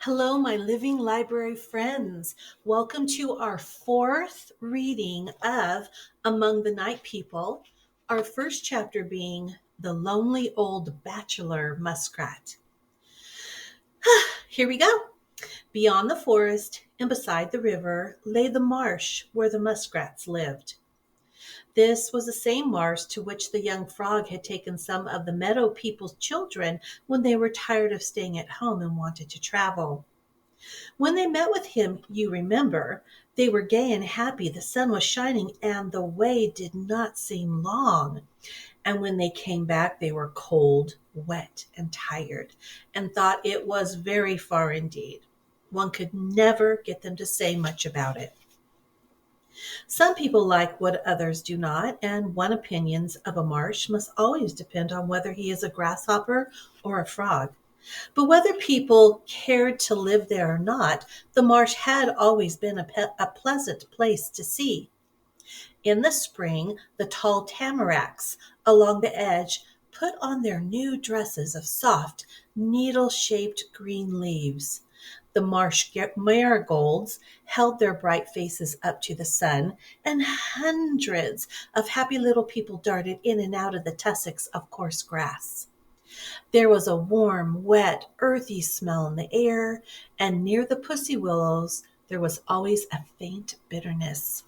Hello, my living library friends. Welcome to our fourth reading of Among the Night People, our first chapter being The Lonely Old Bachelor Muskrat. Here we go. Beyond the forest and beside the river lay the marsh where the muskrats lived. This was the same marsh to which the young frog had taken some of the meadow people's children when they were tired of staying at home and wanted to travel. When they met with him, you remember, they were gay and happy. The sun was shining and the way did not seem long. And when they came back, they were cold, wet, and tired, and thought it was very far indeed. One could never get them to say much about it. Some people like what others do not, and one opinions of a marsh must always depend on whether he is a grasshopper or a frog. But whether people cared to live there or not, the marsh had always been a pleasant place to see. In the spring, the tall tamaracks along the edge put on their new dresses of soft, needle-shaped green leaves. The marsh marigolds held their bright faces up to the sun, and hundreds of happy little people darted in and out of the tussocks of coarse grass. There was a warm, wet, earthy smell in the air, and near the pussy willows there was always a faint bitterness.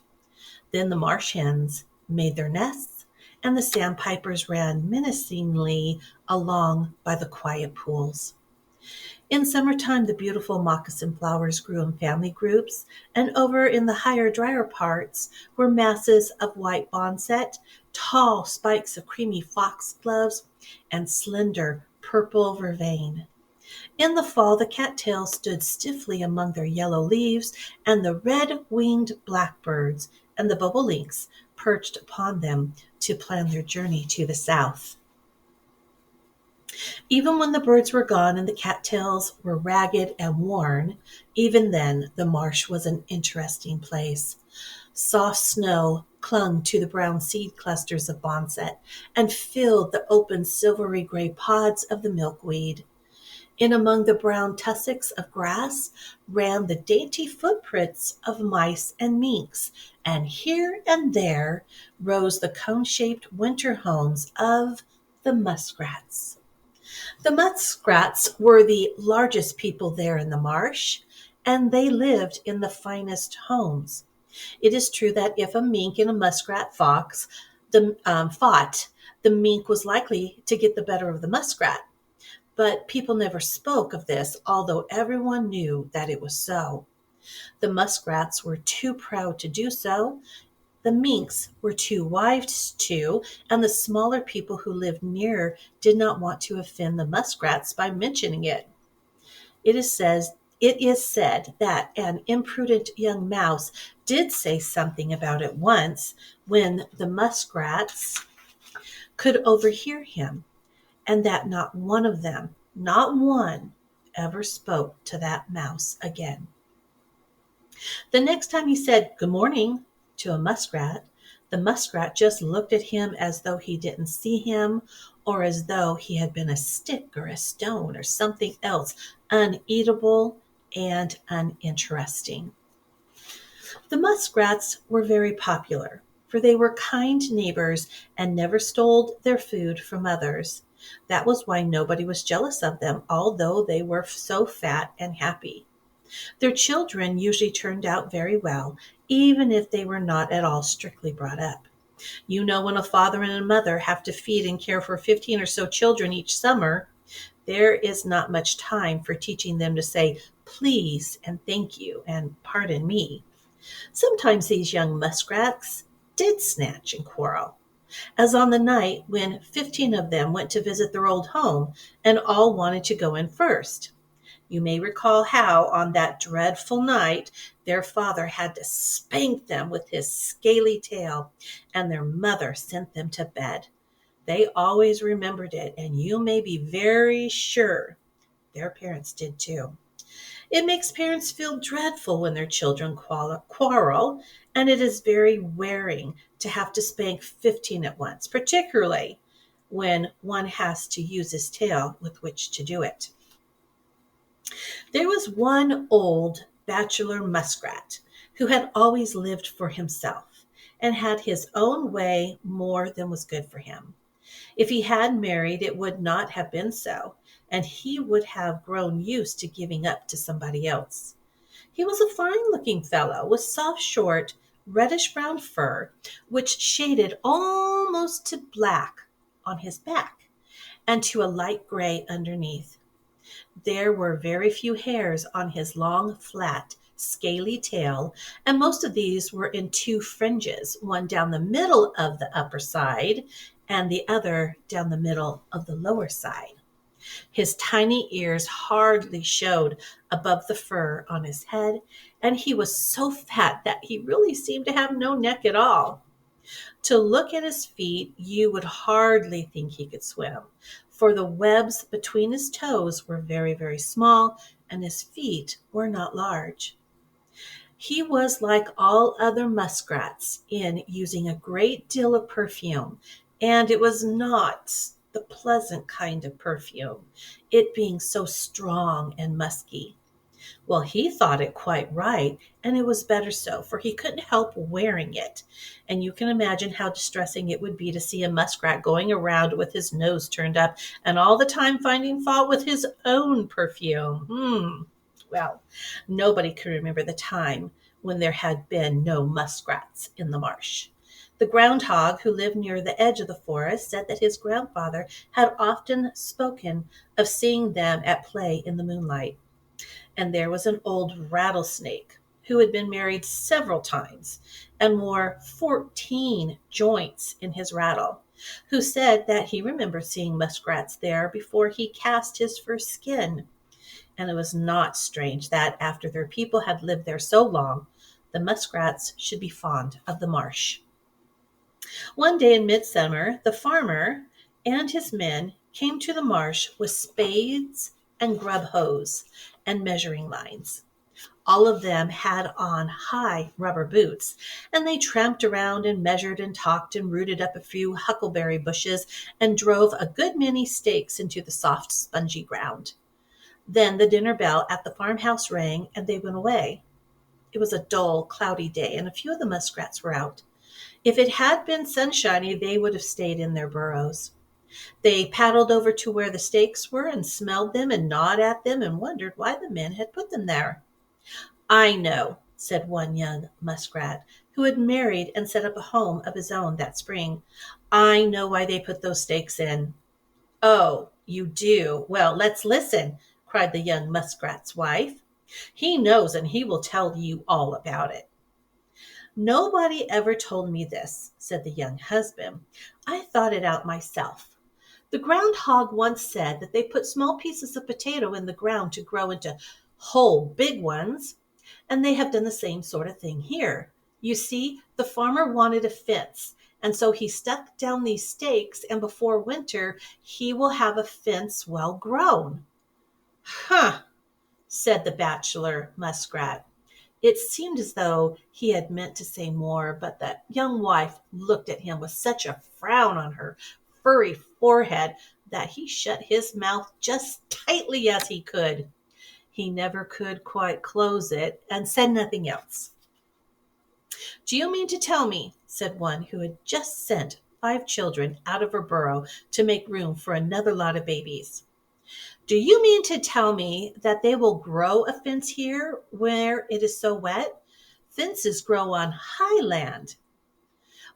Then the marsh hens made their nests, and the sandpipers ran menacingly along by the quiet pools. In summertime, the beautiful moccasin flowers grew in family groups, and over in the higher, drier parts were masses of white boneset, tall spikes of creamy foxgloves, and slender purple vervain. In the fall, the cattails stood stiffly among their yellow leaves, and the red-winged blackbirds and the bobolinks perched upon them to plan their journey to the south. Even when the birds were gone and the cattails were ragged and worn, even then the marsh was an interesting place. Soft snow clung to the brown seed clusters of boneset and filled the open silvery gray pods of the milkweed. In among the brown tussocks of grass ran the dainty footprints of mice and minks, and here and there rose the cone-shaped winter homes of the muskrats. The muskrats were the largest people there in the marsh, and they lived in the finest homes. It is true that if a mink and a muskrat fought, the mink was likely to get the better of the muskrat. But people never spoke of this, although everyone knew that it was so. The muskrats were too proud to do so. The minks were too wise to, and the smaller people who lived near did not want to offend the muskrats by mentioning it. It is said that an imprudent young mouse did say something about it once when the muskrats could overhear him, and that not one of them, not one, ever spoke to that mouse again. The next time he said "Good morning" to a muskrat, the muskrat just looked at him as though he didn't see him, or as though he had been a stick or a stone or something else uneatable and uninteresting. The muskrats were very popular, for they were kind neighbors and never stole their food from others. That was why nobody was jealous of them, although they were so fat and happy. Their children usually turned out very well, even if they were not at all strictly brought up. You know, when a father and a mother have to feed and care for 15 or so children each summer, there is not much time for teaching them to say please and thank you and pardon me. Sometimes these young muskrats did snatch and quarrel, as on the night when 15 of them went to visit their old home and all wanted to go in first. You may recall how, on that dreadful night, their father had to spank them with his scaly tail, and their mother sent them to bed. They always remembered it, and you may be very sure their parents did too. It makes parents feel dreadful when their children quarrel, and it is very wearing to have to spank 15 at once, particularly when one has to use his tail with which to do it. There was one old bachelor muskrat who had always lived for himself and had his own way more than was good for him. If he had married, it would not have been so, and he would have grown used to giving up to somebody else. He was a fine looking fellow with soft, short, reddish brown fur, which shaded almost to black on his back and to a light gray underneath. There were very few hairs on his long, flat, scaly tail, and most of these were in two fringes, one down the middle of the upper side and the other down the middle of the lower side. His tiny ears hardly showed above the fur on his head, and he was so fat that he really seemed to have no neck at all. To look at his feet, you would hardly think he could swim, for the webs between his toes were very, very small, and his feet were not large. He was like all other muskrats in using a great deal of perfume, and it was not the pleasant kind of perfume, it being so strong and musky. Well, he thought it quite right, and it was better so, for he couldn't help wearing it. And you can imagine how distressing it would be to see a muskrat going around with his nose turned up and all the time finding fault with his own perfume. Well, nobody could remember the time when there had been no muskrats in the marsh. The groundhog who lived near the edge of the forest said that his grandfather had often spoken of seeing them at play in the moonlight. And there was an old rattlesnake who had been married several times and wore 14 joints in his rattle, who said that he remembered seeing muskrats there before he cast his first skin. And it was not strange that, after their people had lived there so long, the muskrats should be fond of the marsh. One day in midsummer, the farmer and his men came to the marsh with spades and grub hoes and measuring lines. All of them had on high rubber boots, and they tramped around and measured and talked and rooted up a few huckleberry bushes and drove a good many stakes into the soft, spongy ground. Then the dinner bell at the farmhouse rang, and they went away. It was a dull, cloudy day, and a few of the muskrats were out. If it had been sunshiny, they would have stayed in their burrows. They paddled over to where the stakes were and smelled them and gnawed at them and wondered why the men had put them there. I know, said one young muskrat who had married and set up a home of his own that spring. I know why they put those stakes in. Oh, you do? Well, let's listen, cried the young muskrat's wife. He knows, and he will tell you all about it. Nobody ever told me this, said the young husband. I thought it out myself. The groundhog once said that they put small pieces of potato in the ground to grow into whole big ones, and they have done the same sort of thing here. You see, the farmer wanted a fence, and so he stuck down these stakes, and before winter he will have a fence well grown. Huh, said the bachelor muskrat. It seemed as though he had meant to say more, but the young wife looked at him with such a frown on her furry forehead that he shut his mouth just tightly as he could. He never could quite close it and said nothing else. Do you mean to tell me, said one who had just sent 5 children out of her burrow to make room for another lot of babies, do you mean to tell me that they will grow a fence here where it is so wet? Fences grow on high land.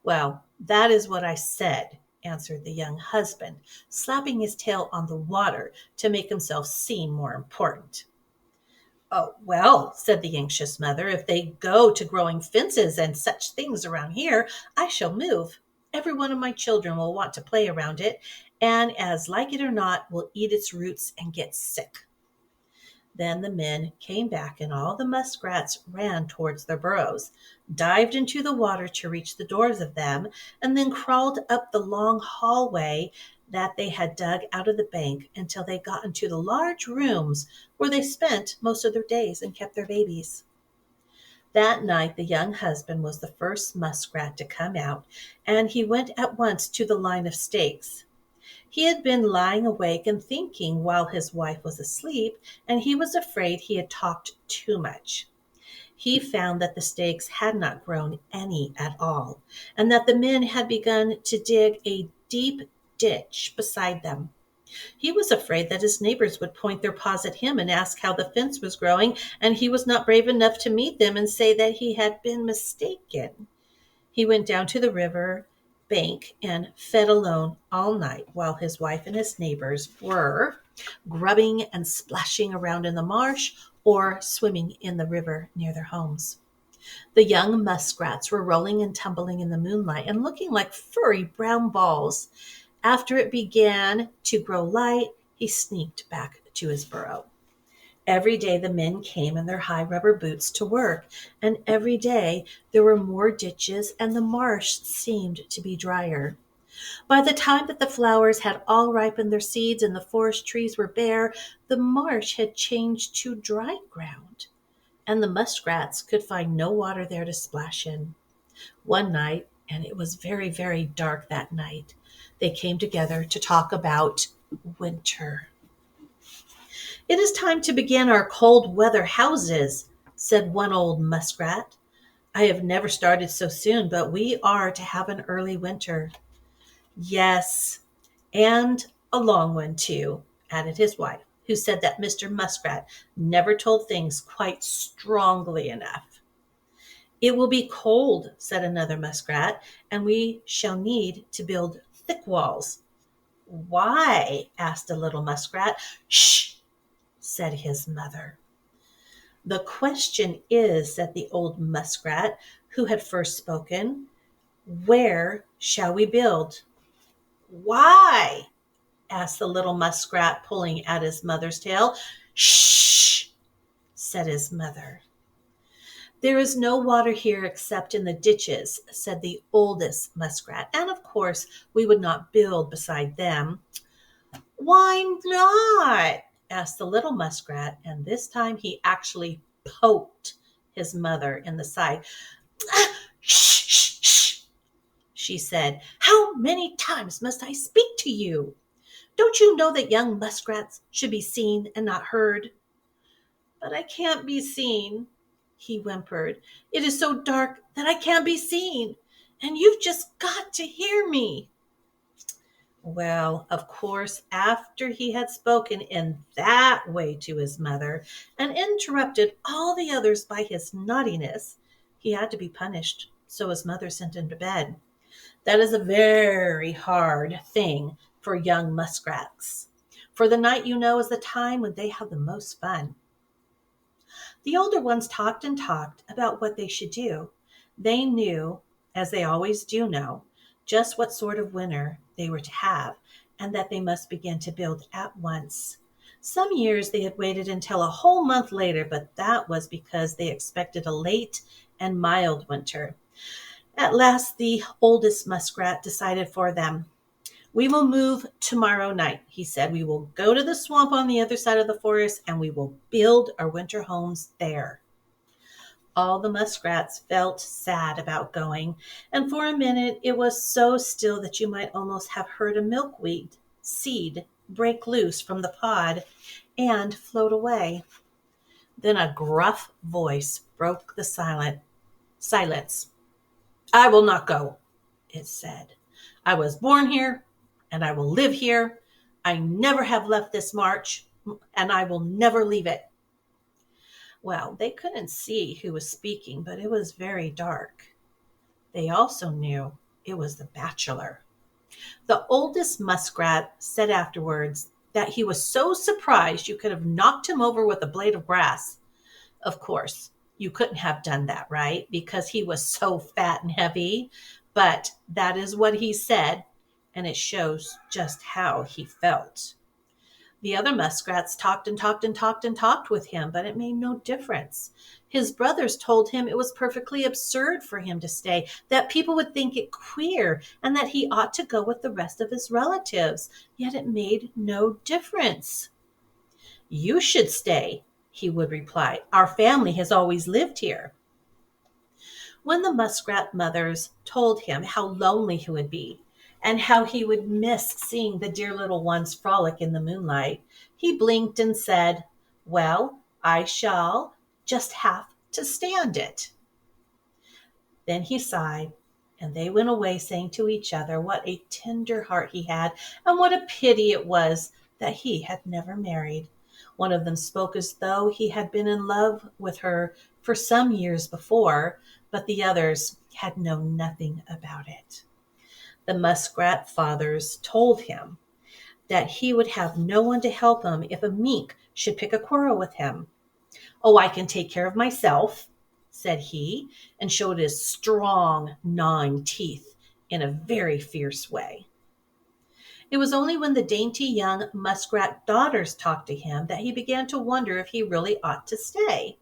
Well, that is what I said, answered the young husband, slapping his tail on the water to make himself seem more important. Oh, well, said the anxious mother, if they go to growing fences and such things around here, I shall move. Every one of my children will want to play around it, and as like it or not, will eat its roots and get sick. Then the men came back, and all the muskrats ran towards their burrows, dived into the water to reach the doors of them, and then crawled up the long hallway that they had dug out of the bank until they got into the large rooms where they spent most of their days and kept their babies. That night the young husband was the first muskrat to come out, and he went at once to the line of stakes. He had been lying awake and thinking while his wife was asleep, and he was afraid he had talked too much. He found that the stakes had not grown any at all, and that the men had begun to dig a deep ditch beside them. He was afraid that his neighbors would point their paws at him and ask how the fence was growing, and he was not brave enough to meet them and say that he had been mistaken. He went down to the river bank and fed alone all night while his wife and his neighbors were grubbing and splashing around in the marsh or swimming in the river near their homes. The young muskrats were rolling and tumbling in the moonlight and looking like furry brown balls. After it began to grow light, he sneaked back to his burrow. Every day the men came in their high rubber boots to work, and every day there were more ditches and the marsh seemed to be drier. By the time that the flowers had all ripened their seeds and the forest trees were bare, the marsh had changed to dry ground, and the muskrats could find no water there to splash in. One night, and it was very, very dark that night, they came together to talk about winter. "It is time to begin our cold weather houses," said one old muskrat. "I have never started so soon, but we are to have an early winter." "Yes, and a long one too," added his wife, who said that Mr. Muskrat never told things quite strongly enough. "It will be cold," said another muskrat, "and we shall need to build thick walls." "Why?" asked a little muskrat. "Shh!" said his mother. "The question is," said the old muskrat who had first spoken, "where shall we build?" "Why?" asked the little muskrat, pulling at his mother's tail. "Shh!" said his mother. "There is no water here except in the ditches," said the oldest muskrat, "and of course we would not build beside them." "Why not?" asked the little muskrat, and this time he actually poked his mother in the side. "Shh, shh, shh," she said. "How many times must I speak to you? Don't you know that young muskrats should be seen and not heard?" "But I can't be seen," he whimpered. "It is so dark that I can't be seen, and you've just got to hear me." Well, of course, after he had spoken in that way to his mother and interrupted all the others by his naughtiness, he had to be punished. So his mother sent him to bed. That is a very hard thing for young muskrats. For the night, you know, is the time when they have the most fun. The older ones talked and talked about what they should do. They knew, as they always do know, just what sort of winter they were to have, and that they must begin to build at once. Some years they had waited until a whole month later, but that was because they expected a late and mild winter. At last the oldest muskrat decided for them. "We will move tomorrow night," he said. "We will go to the swamp on the other side of the forest, and we will build our winter homes there." All the muskrats felt sad about going, and for a minute it was so still that you might almost have heard a milkweed seed break loose from the pod and float away. Then a gruff voice broke the silence. "I will not go," it said. "I was born here, and I will live here. I never have left this march, and I will never leave it." Well, they couldn't see who was speaking, but it was very dark. They also knew it was the Bachelor. The oldest muskrat said afterwards that he was so surprised you could have knocked him over with a blade of grass. Of course, you couldn't have done that, right? Because he was so fat and heavy. But that is what he said, and it shows just how he felt. The other muskrats talked and talked and talked and talked with him, but it made no difference. His brothers told him it was perfectly absurd for him to stay, that people would think it queer, and that he ought to go with the rest of his relatives. Yet it made no difference. "You should stay," he would reply. "Our family has always lived here." When the muskrat mothers told him how lonely he would be, and how he would miss seeing the dear little ones frolic in the moonlight, he blinked and said, "Well, I shall just have to stand it." Then he sighed, and they went away, saying to each other what a tender heart he had, and what a pity it was that he had never married. One of them spoke as though he had been in love with her for some years before, but the others had known nothing about it. The muskrat fathers told him that he would have no one to help him if a mink should pick a quarrel with him. "Oh, I can take care of myself," said he, and showed his strong, gnawing teeth in a very fierce way. It was only when the dainty young muskrat daughters talked to him that he began to wonder if he really ought to stay.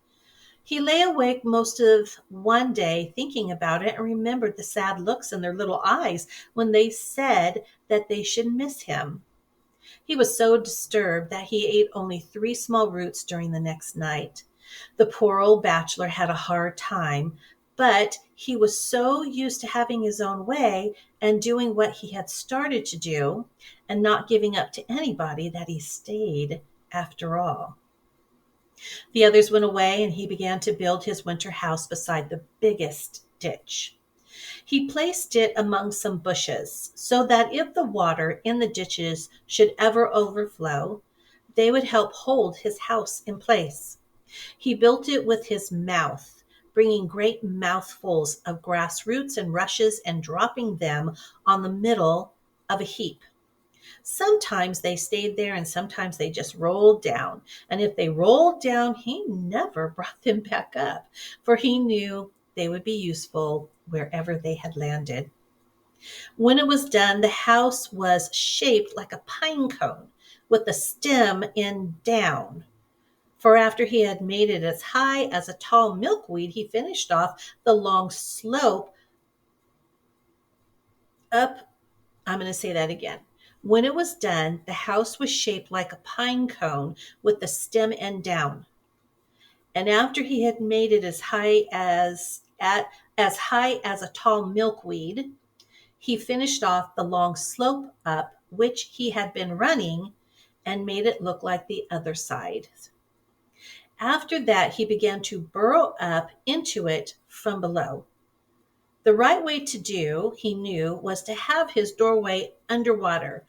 He lay awake most of one day thinking about it and remembered the sad looks in their little eyes when they said that they should miss him. He was so disturbed that he ate only 3 small roots during the next night. The poor old bachelor had a hard time, but he was so used to having his own way and doing what he had started to do and not giving up to anybody that he stayed after all. The others went away, and he began to build his winter house beside the biggest ditch. He placed it among some bushes so that if the water in the ditches should ever overflow, they would help hold his house in place. He built it with his mouth, bringing great mouthfuls of grass roots and rushes and dropping them on the middle of a heap. Sometimes they stayed there and sometimes they just rolled down. And if they rolled down, he never brought them back up, for he knew they would be useful wherever they had landed. When it was done, the house was shaped like a pine cone with the stem end down. For after he had made it as high as a tall milkweed, he finished off the long slope up. I'm going to say that again. When it was done, the house was shaped like a pine cone with the stem end down. And after he had made it as high as a tall milkweed, he finished off the long slope up which he had been running and made it look like the other side. After that, he began to burrow up into it from below. The right way to do, he knew, was to have his doorway underwater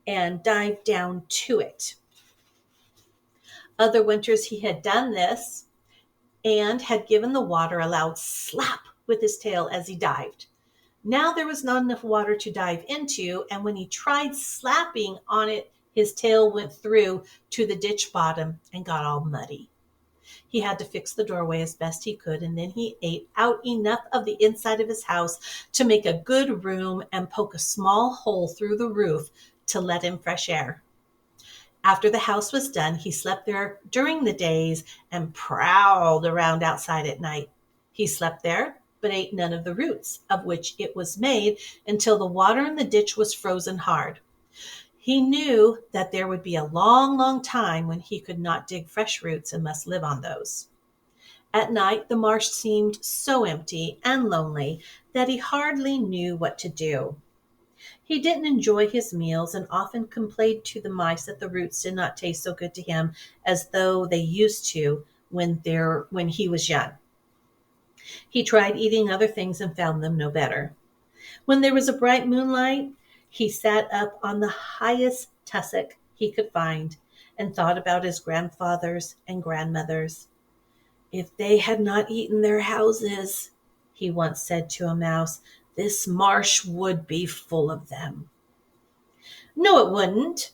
and dive down to it. Other winters he had done this and had given the water a loud slap with his tail as he dived. Now there was not enough water to dive into, and when he tried slapping on it, his tail went through to the ditch bottom and got all muddy. He had to fix the doorway as best he could, and then he ate out enough of the inside of his house to make a good room and poke a small hole through the roof to let in fresh air. After the house was done, he slept there during the days and prowled around outside at night. He slept there, but ate none of the roots of which it was made until the water in the ditch was frozen hard. He knew that there would be a long, long time when he could not dig fresh roots and must live on those. At night, the marsh seemed so empty and lonely that he hardly knew what to do. He didn't enjoy his meals and often complained to the mice that the roots did not taste so good to him as though they used to when he was young. He tried eating other things and found them no better. When there was a bright moonlight, he sat up on the highest tussock he could find and thought about his grandfathers and grandmothers. "If they had not eaten their houses," he once said to a mouse, "this marsh would be full of them." "No, it wouldn't,"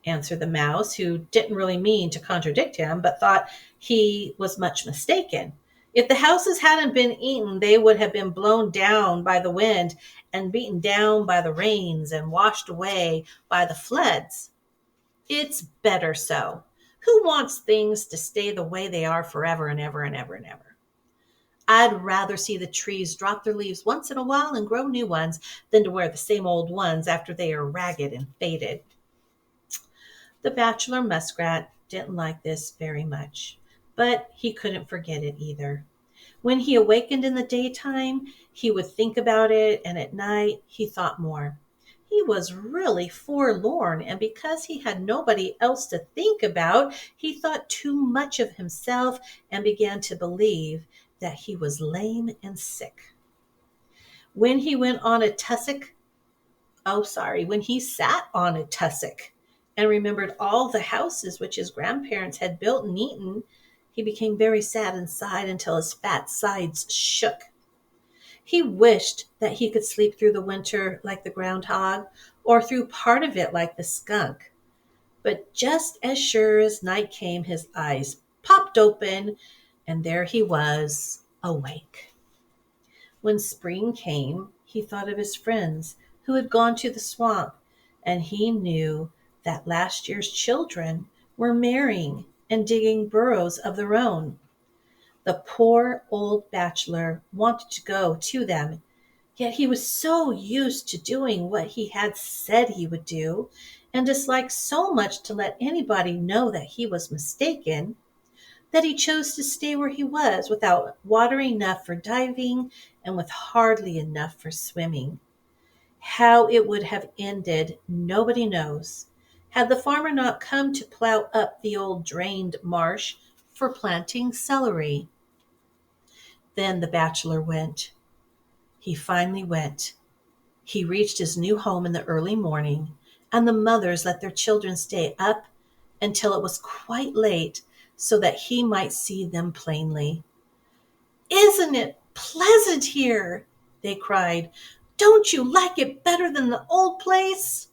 answered the mouse, who didn't really mean to contradict him, but thought he was much mistaken. "If the houses hadn't been eaten, they would have been blown down by the wind and beaten down by the rains and washed away by the floods. It's better so. Who wants things to stay the way they are forever and ever and ever and ever? I'd rather see the trees drop their leaves once in a while and grow new ones than to wear the same old ones after they are ragged and faded." The bachelor muskrat didn't like this very much, but he couldn't forget it either. When he awakened in the daytime, he would think about it, and at night he thought more. He was really forlorn, and because he had nobody else to think about, he thought too much of himself and began to believe that he was lame and sick. When he went on a tussock, when he sat on a tussock and remembered all the houses which his grandparents had built and eaten, he became very sad inside until his fat sides shook. He wished that he could sleep through the winter like the groundhog, or through part of it like the skunk. But just as sure as night came, his eyes popped open, and there he was, awake. When spring came, he thought of his friends who had gone to the swamp, and he knew that last year's children were marrying and digging burrows of their own. The poor old bachelor wanted to go to them, yet he was so used to doing what he had said he would do, and disliked so much to let anybody know that he was mistaken, that he chose to stay where he was without water enough for diving and with hardly enough for swimming. How it would have ended, nobody knows, had the farmer not come to plow up the old drained marsh for planting celery. Then the bachelor went. He finally went. He reached his new home in the early morning, and the mothers let their children stay up until it was quite late so that he might see them plainly. "Isn't it pleasant here?" they cried. "Don't you like it better than the old place?"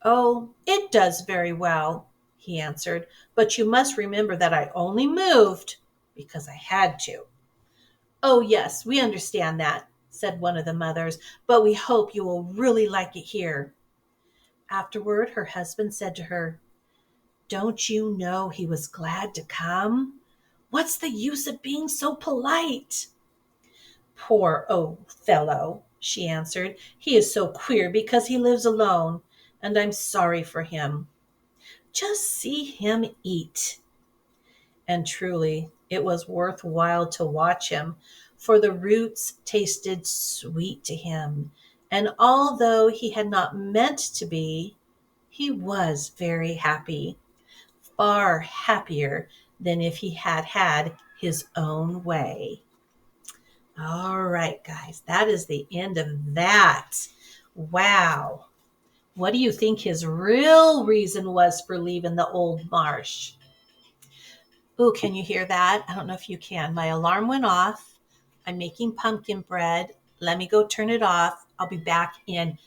"Oh, it does very well," he answered, "but you must remember that I only moved because I had to." "Oh, yes, we understand that," said one of the mothers, "but we hope you will really like it here." Afterward, her husband said to her, "Don't you know he was glad to come? What's the use of being so polite?" "Poor old fellow," she answered. "He is so queer because he lives alone, and I'm sorry for him. Just see him eat." And truly, it was worth while to watch him, for the roots tasted sweet to him, and although he had not meant to be, he was very happy, far happier than if he had had his own way. All right, guys, that is the end of that. Wow. What do you think his real reason was for leaving the old marsh? Ooh, can you hear that? I don't know if you can. My alarm went off. I'm making pumpkin bread. Let me go turn it off. I'll be back in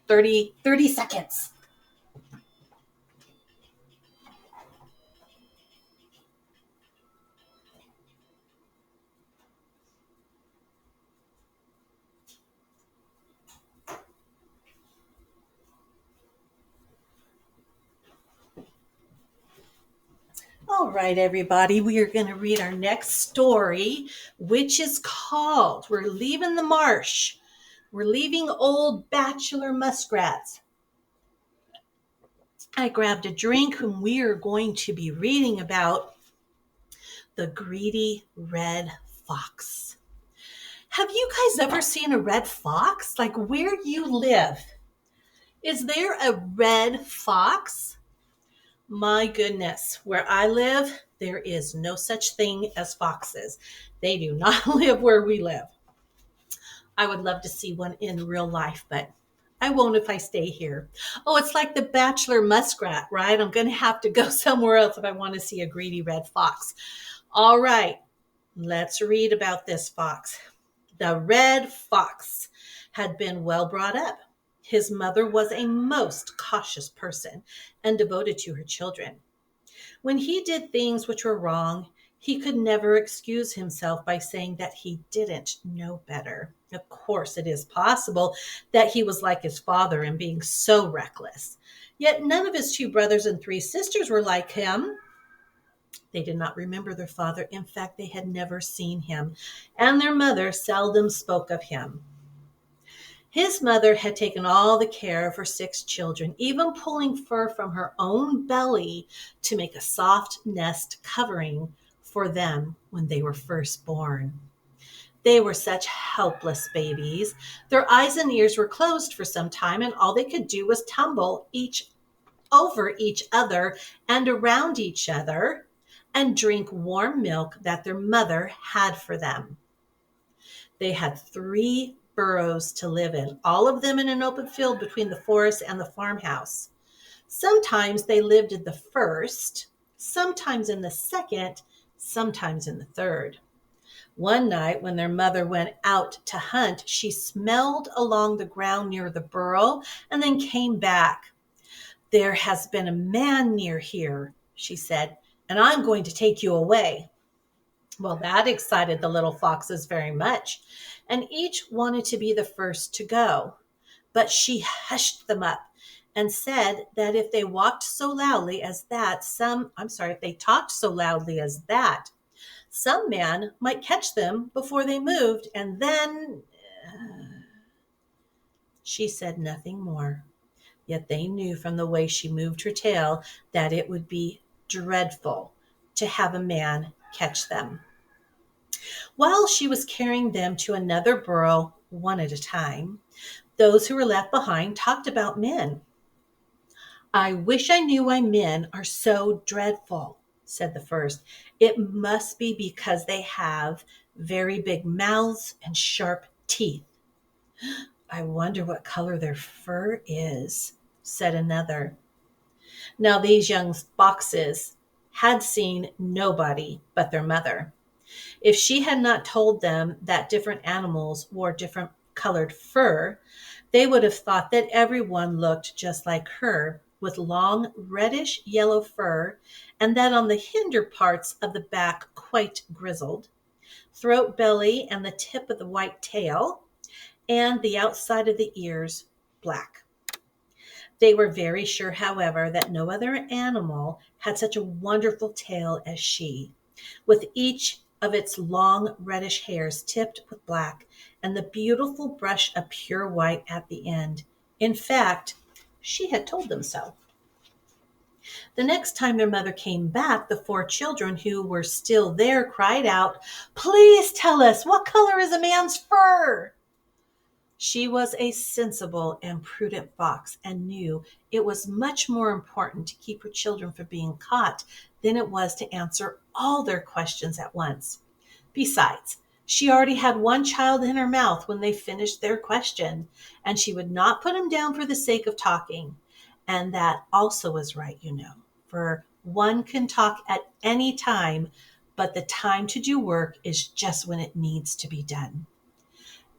30 seconds. All right, everybody, we are going to read our next story, which is called We're Leaving the Marsh. We're leaving old bachelor muskrats. I grabbed a drink and we are going to be reading about the greedy red fox. Have you guys ever seen a red fox? Like where you live? Is there a red fox? My goodness, where I live, there is no such thing as foxes. They do not live where we live. I would love to see one in real life, but I won't if I stay here. Oh, it's like the bachelor muskrat, right? I'm going to have to go somewhere else if I want to see a greedy red fox. All right, let's read about this fox. The red fox had been well brought up. His mother was a most cautious person and devoted to her children. When he did things which were wrong, he could never excuse himself by saying that he didn't know better. Of course, it is possible that he was like his father in being so reckless. Yet none of his two brothers and three sisters were like him. They did not remember their father. In fact, they had never seen him, and their mother seldom spoke of him. His mother had taken all the care of her six children, even pulling fur from her own belly to make a soft nest covering for them when they were first born. They were such helpless babies. Their eyes and ears were closed for some time, and all they could do was tumble each over each other and around each other and drink warm milk that their mother had for them. They had 3 burrows to live in, all of them in an open field between the forest and the farmhouse. Sometimes they lived in the first, sometimes in the second, sometimes in the third. One night, when their mother went out to hunt, she smelled along the ground near the burrow and then came back. "There has been a man near here," she said, "and I'm going to take you away." Well, that excited the little foxes very much, and each wanted to be the first to go. But she hushed them up and said that if they talked so loudly as that, some man might catch them before they moved, and then she said nothing more. Yet they knew from the way she moved her tail that it would be dreadful to have a man catch them. While she was carrying them to another burrow, one at a time, those who were left behind talked about men. "I wish I knew why men are so dreadful," said the first. "It must be because they have very big mouths and sharp teeth." "I wonder what color their fur is," said another. Now these young foxes had seen nobody but their mother. If she had not told them that different animals wore different colored fur, they would have thought that everyone looked just like her, with long reddish yellow fur, and that on the hinder parts of the back quite grizzled, throat, belly, and the tip of the white tail, and the outside of the ears black. They were very sure, however, that no other animal had such a wonderful tail as she, with each of its long reddish hairs tipped with black, and the beautiful brush of pure white at the end. In fact, she had told them so. The next time their mother came back, the 4 children who were still there cried out, "Please tell us, what color is a man's fur?" She was a sensible and prudent fox and knew it was much more important to keep her children from being caught than it was to answer all their questions at once. Besides, she already had one child in her mouth when they finished their question, and she would not put him down for the sake of talking. And that also was right, for one can talk at any time, but the time to do work is just when it needs to be done.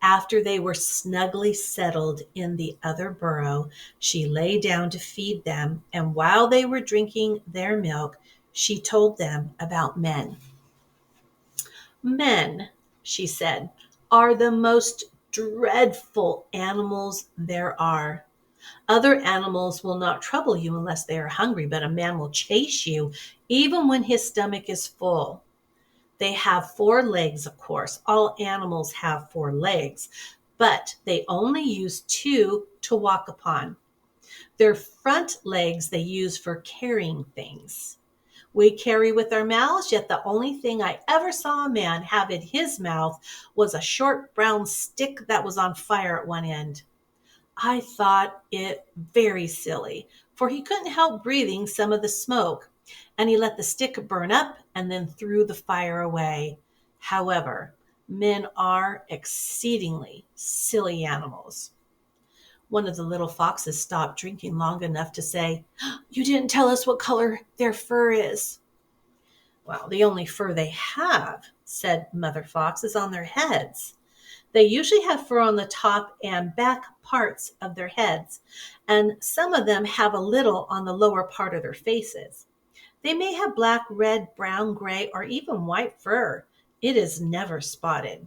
After they were snugly settled in the other burrow, she lay down to feed them, and while they were drinking their milk, she told them about men. "Men," she said, "are the most dreadful animals there are. Other animals will not trouble you unless they are hungry, but a man will chase you even when his stomach is full. They have 4 legs, of course. All animals have 4 legs, but they only use 2 to walk upon. Their front legs they use for carrying things. We carry with our mouths, yet the only thing I ever saw a man have in his mouth was a short brown stick that was on fire at one end. I thought it very silly, for he couldn't help breathing some of the smoke, and he let the stick burn up and then threw the fire away. However, men are exceedingly silly animals." One of the little foxes stopped drinking long enough to say, "You didn't tell us what color their fur is." "Well, the only fur they have," said Mother Fox, "is on their heads. They usually have fur on the top and back parts of their heads, and some of them have a little on the lower part of their faces. They may have black, red, brown, gray, or even white fur. It is never spotted."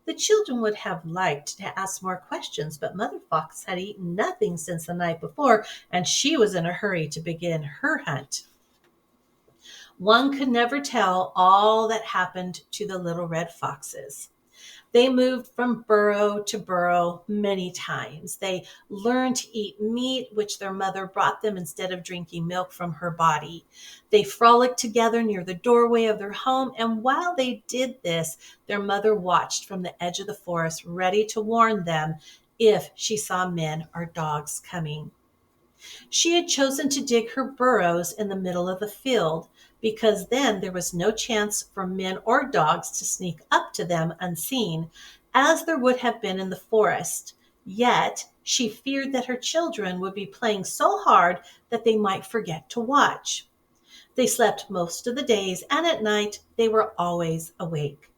The children would have liked to ask more questions, but Mother Fox had eaten nothing since the night before, and she was in a hurry to begin her hunt. One could never tell all that happened to the little red foxes. They moved from burrow to burrow many times. They learned to eat meat, which their mother brought them instead of drinking milk from her body. They frolicked together near the doorway of their home, and while they did this, their mother watched from the edge of the forest, ready to warn them if she saw men or dogs coming. She had chosen to dig her burrows in the middle of the field because then there was no chance for men or dogs to sneak up to them unseen, as there would have been in the forest. Yet she feared that her children would be playing so hard that they might forget to watch. They slept most of the days, and at night they were always awake.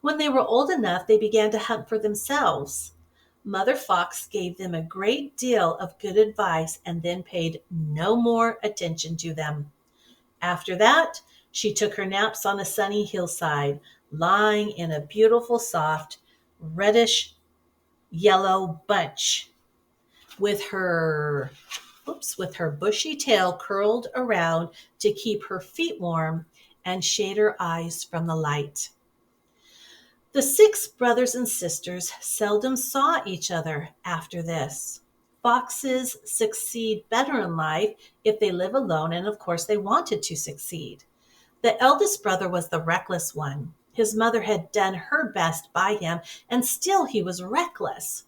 When they were old enough, they began to hunt for themselves. Mother Fox gave them a great deal of good advice and then paid no more attention to them. After that, she took her naps on a sunny hillside, lying in a beautiful, soft, reddish yellow bunch with her bushy tail curled around to keep her feet warm and shade her eyes from the light. The 6 brothers and sisters seldom saw each other after this. Foxes succeed better in life if they live alone, and of course they wanted to succeed. The eldest brother was the reckless one. His mother had done her best by him, and still he was reckless.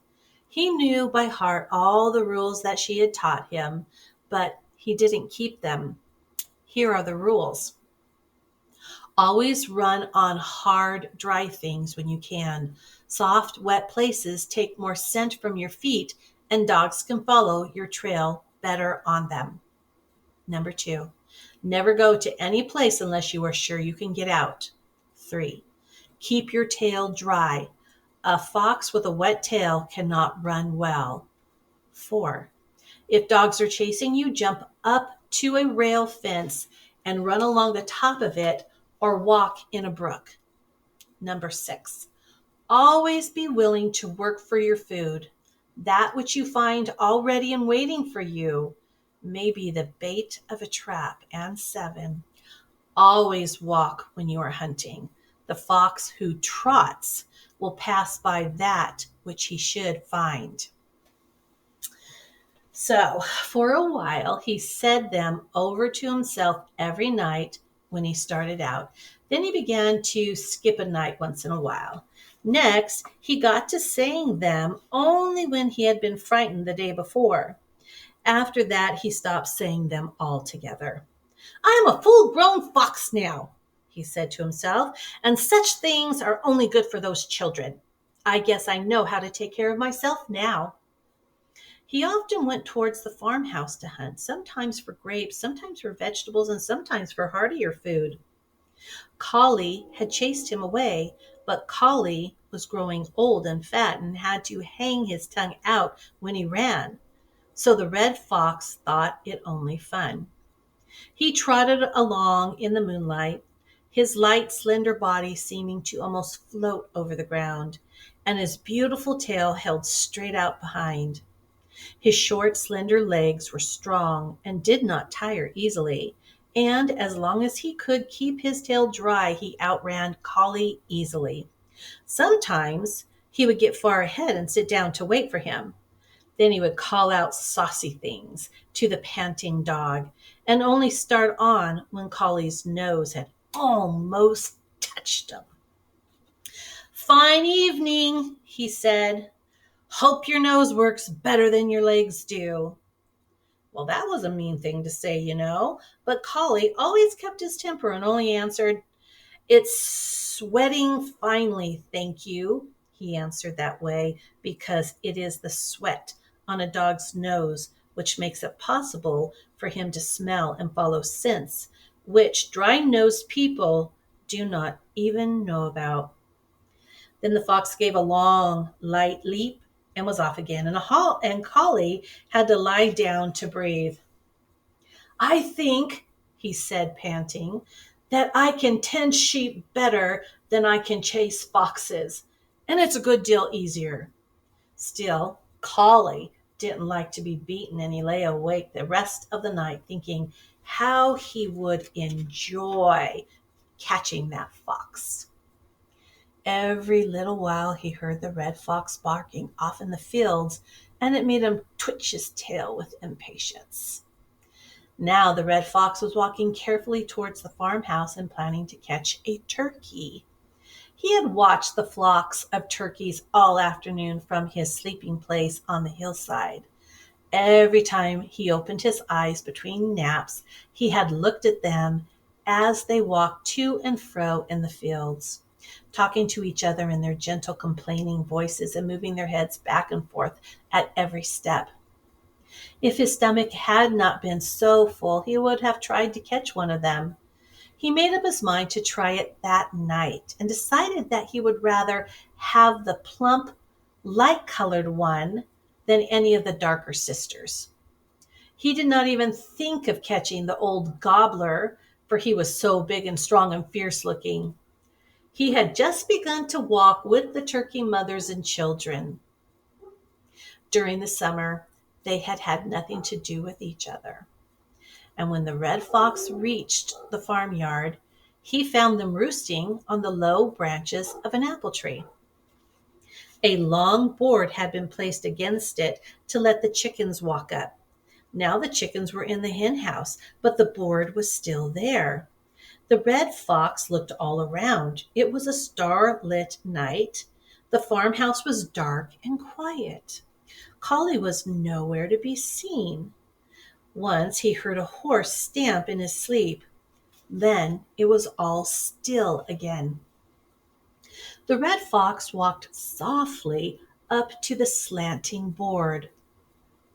He knew by heart all the rules that she had taught him, but he didn't keep them. Here are the rules. Always run on hard, dry things when you can. Soft, wet places take more scent from your feet, and dogs can follow your trail better on them. Number 2, never go to any place unless you are sure you can get out. 3, keep your tail dry. A fox with a wet tail cannot run well. 4, if dogs are chasing you, jump up to a rail fence and run along the top of it or walk in a brook. Number 6, always be willing to work for your food. That which you find already and waiting for you may be the bait of a trap. And 7, always walk when you are hunting. The fox who trots will pass by that which he should find. So, for a while, he said them over to himself every night when he started out. Then he began to skip a night once in a while. Next, he got to saying them only when he had been frightened the day before. After that, he stopped saying them altogether. I am a full-grown fox now, he said to himself, and such things are only good for those children. I guess I know how to take care of myself now. He often went towards the farmhouse to hunt, sometimes for grapes, sometimes for vegetables, and sometimes for heartier food. Collie had chased him away, but Collie was growing old and fat and had to hang his tongue out when he ran. So the red fox thought it only fun. He trotted along in the moonlight, his light, slender body seeming to almost float over the ground, and his beautiful tail held straight out behind. His short, slender legs were strong and did not tire easily, and as long as he could keep his tail dry, he outran Collie easily. Sometimes he would get far ahead and sit down to wait for him. Then he would call out saucy things to the panting dog and only start on when Collie's nose had almost touched him. Fine evening, he said. Hope your nose works better than your legs do. Well, that was a mean thing to say, but Collie always kept his temper and only answered, It's sweating finely, thank you. He answered that way because it is the sweat on a dog's nose which makes it possible for him to smell and follow scents, which dry-nosed people do not even know about. Then the fox gave a long, light leap and was off again, and Collie had to lie down to breathe. I think, he said, panting, that I can tend sheep better than I can chase foxes, and it's a good deal easier. Still, Collie didn't like to be beaten, and he lay awake the rest of the night thinking how he would enjoy catching that fox. Every little while he heard the red fox barking off in the fields, and it made him twitch his tail with impatience. Now the red fox was walking carefully towards the farmhouse and planning to catch a turkey. He had watched the flocks of turkeys all afternoon from his sleeping place on the hillside. Every time he opened his eyes between naps, he had looked at them as they walked to and fro in the fields, talking to each other in their gentle, complaining voices and moving their heads back and forth at every step. If his stomach had not been so full, he would have tried to catch one of them. He made up his mind to try it that night and decided that he would rather have the plump, light-colored one than any of the darker sisters. He did not even think of catching the old gobbler, for he was so big and strong and fierce-looking. He had just begun to walk with the turkey mothers and children. During the summer, they had had nothing to do with each other. And when the red fox reached the farmyard, he found them roosting on the low branches of an apple tree. A long board had been placed against it to let the chickens walk up. Now the chickens were in the hen house, but the board was still there. The red fox looked all around. It was a star-lit night. The farmhouse was dark and quiet. Collie was nowhere to be seen. Once he heard a horse stamp in his sleep. Then it was all still again. The red fox walked softly up to the slanting board.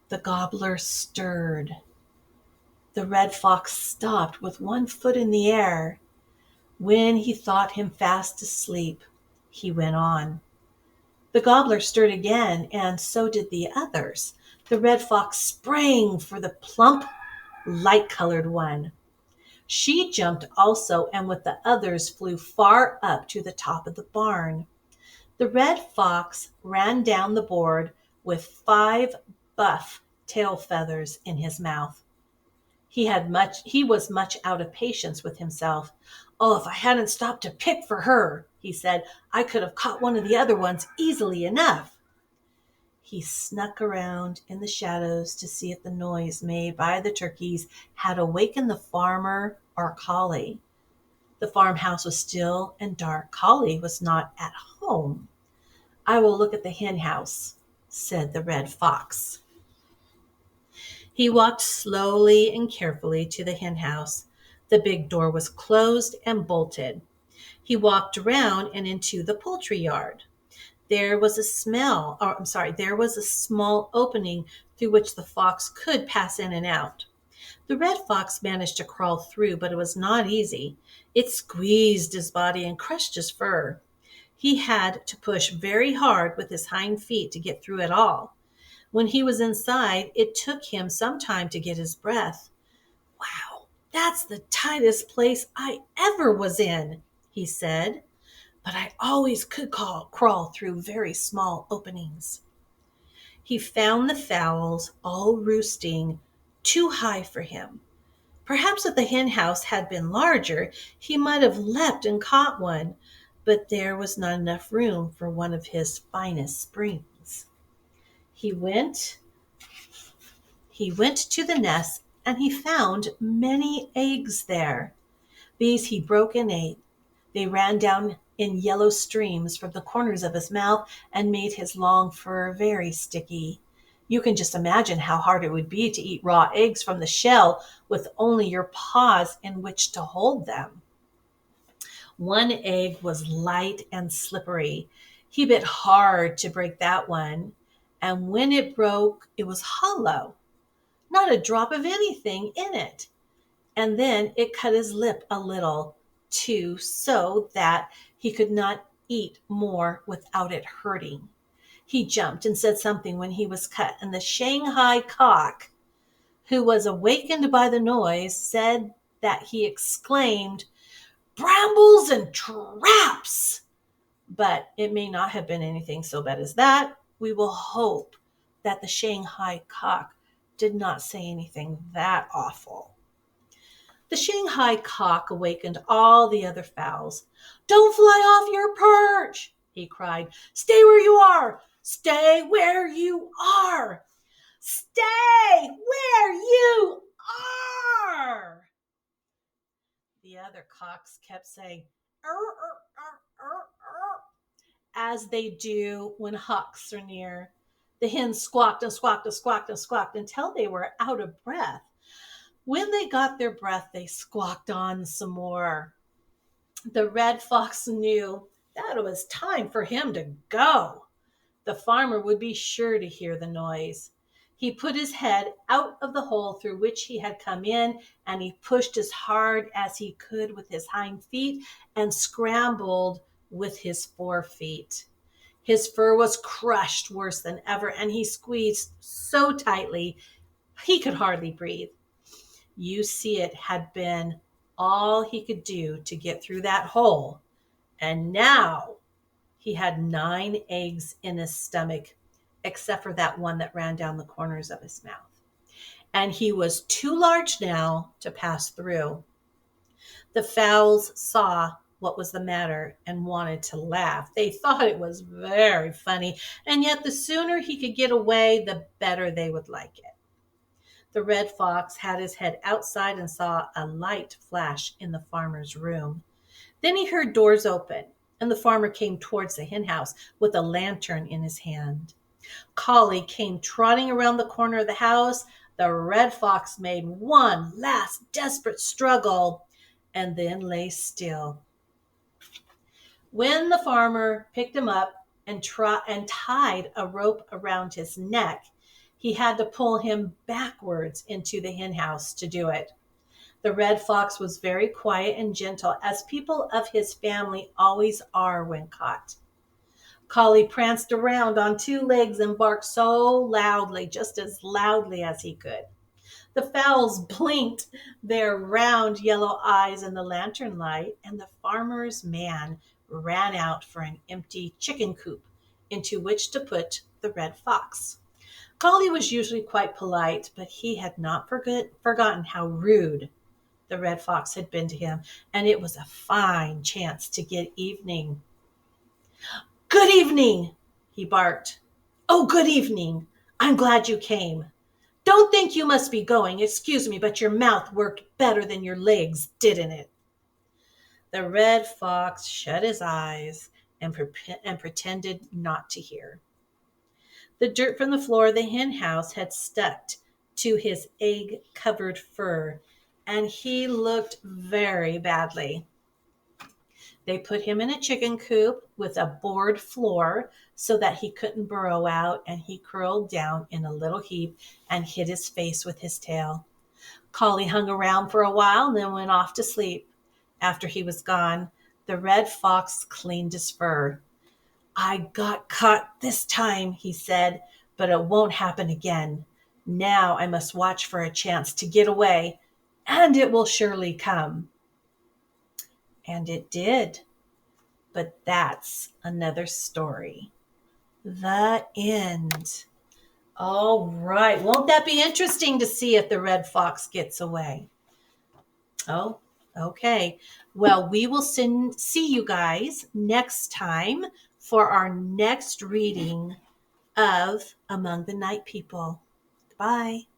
The gobbler stirred. The red fox stopped with one foot in the air. When he thought him fast asleep, he went on. The gobbler stirred again, and so did the others. The red fox sprang for the plump, light-colored one. She jumped also, and with the others flew far up to the top of the barn. The red fox ran down the board with 5 buff tail feathers in his mouth. He was much out of patience with himself. "Oh, if I hadn't stopped to pick for her," he said, "I could have caught one of the other ones easily enough." He snuck around in the shadows to see if the noise made by the turkeys had awakened the farmer or Collie. The farmhouse was still and dark. Collie was not at home. "I will look at the hen house," said the red fox. He walked slowly and carefully to the hen house. The big door was closed and bolted. He walked around and into the poultry yard. There was a small opening through which the fox could pass in and out. The red fox managed to crawl through, but it was not easy. It squeezed his body and crushed his fur. He had to push very hard with his hind feet to get through at all. When he was inside, it took him some time to get his breath. "Wow, that's the tightest place I ever was in," he said. "But I always could crawl through very small openings." He found the fowls all roosting too high for him. Perhaps if the hen house had been larger, he might have leapt and caught one, but there was not enough room for one of his finest springs. He went to the nest, and he found many eggs there. These he broke and ate. They ran down in yellow streams from the corners of his mouth and made his long fur very sticky. You can just imagine how hard it would be to eat raw eggs from the shell with only your paws in which to hold them. One egg was light and slippery. He bit hard to break that one, and when it broke, it was hollow. Not a drop of anything in it. And then it cut his lip a little, too, so that he could not eat more without it hurting. He jumped and said something when he was cut, and the Shanghai cock, who was awakened by the noise, said that he exclaimed, "Brambles and traps!" But it may not have been anything so bad as that. We will hope that the Shanghai cock did not say anything that awful. The Shanghai cock awakened all the other fowls. "Don't fly off your perch," he cried. "Stay where you are! Stay where you are! Stay where you are!" The other cocks kept saying, "Er, er, er, er, er," as they do when hawks are near. The hens squawked and squawked and squawked and squawked until they were out of breath. When they got their breath, they squawked on some more. The red fox knew that it was time for him to go. The farmer would be sure to hear the noise. He put his head out of the hole through which he had come in, and he pushed as hard as he could with his hind feet and scrambled with his forefeet. His fur was crushed worse than ever, and he squeezed so tightly he could hardly breathe. You see, it had been all he could do to get through that hole, and now he had 9 eggs in his stomach, except for that one that ran down the corners of his mouth. And he was too large now to pass through. The fowls saw what was the matter and wanted to laugh. They thought it was very funny, and yet the sooner he could get away, the better they would like it. The red fox had his head outside and saw a light flash in the farmer's room. Then he heard doors open, and the farmer came towards the hen house with a lantern in his hand. Collie came trotting around the corner of the house. The red fox made one last desperate struggle and then lay still. When the farmer picked him up and tied a rope around his neck, he had to pull him backwards into the hen house to do it. The red fox was very quiet and gentle, as people of his family always are when caught. Collie pranced around on 2 legs and barked so loudly, just as loudly as he could. The fowls blinked their round yellow eyes in the lantern light, and the farmer's man ran out for an empty chicken coop into which to put the red fox. Collie was usually quite polite, but he had not forgotten how rude the red fox had been to him, and it was a fine chance to get evening. "Good evening," he barked. "Oh, good evening. I'm glad you came. Don't think you must be going. Excuse me, but your mouth worked better than your legs, didn't it?" The red fox shut his eyes and pretended not to hear. The dirt from the floor of the hen house had stuck to his egg-covered fur, and he looked very badly. They put him in a chicken coop with a board floor so that he couldn't burrow out, and he curled down in a little heap and hid his face with his tail. Collie hung around for a while and then went off to sleep. After he was gone, the red fox cleaned his fur. "I got caught this time," he said, "but it won't happen again. Now I must watch for a chance to get away, and it will surely come." And it did. But that's another story. The end. All right. Won't that be interesting to see if the red fox gets away? Oh, okay. Well, we will see you guys next time for our next reading of Among the Night People. Bye.